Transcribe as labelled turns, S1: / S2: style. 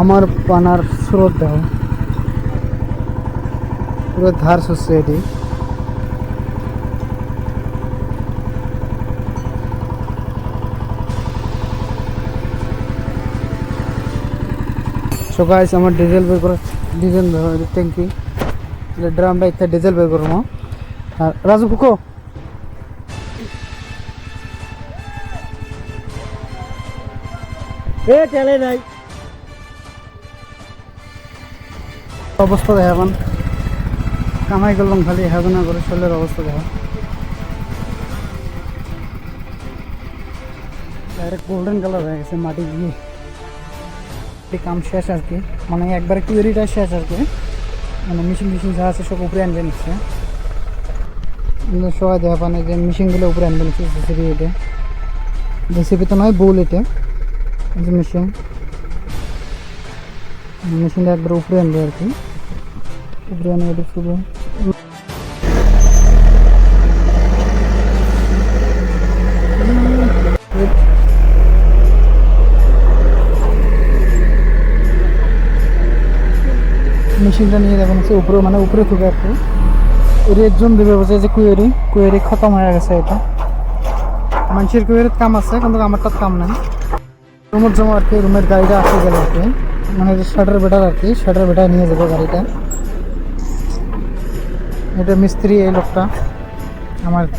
S1: আমার পানার স্রোত দেখো, পুরো ধার শুচ্ছে এটি। সো গাইস আমার ডিজেল বের করে, ডিজেল ট্যাঙ্কি ড্রামটা ইত্যা ডিজেল বের করবো। আর রাজু ফুকো
S2: এ তেলে নাই।
S1: অবস্থা দেখাবান, কামাই করলাম খালি হবে না করে শরীরের অবস্থা দেখা। ডাইরেক্ট গোল্ডেন কালার হয়ে গেছে মাটি দিয়ে। কাম শেষ আর কি, মানে একবারে কিউরিটা শেষ আর কি। মানে মেশিন যা আছে সব উপরে আনবে নিচ্ছে, সবাই দেখা পানে যে মেশিনগুলো উপরে আনবে নিচ্ছে। জেসিবি এটা, জেসিবি তো নয়, বোল এটা যে মেশিনটা একবার উপরে আনবে আর কি। উপরে আনে এটা শুরু মেশিনটা নিয়ে যাবেন হচ্ছে উপরে, মানে উপরে থেকে আর কি। এর একজন দেবে বলছে যে কুয়েরি খতম হয়ে গেছে। এটা মানুষের কুয়েরির কাম আছে কিন্তু আমারটা কাম নাই। রুমের জমা আর কি, রুমের গাড়িটা আসে গেল আর কি, মানে শাটার বেটার আর কি, শাটার বেটার নিয়ে যাবে গাড়িটা। এটা মিস্ত্রি এই লোকটা আমার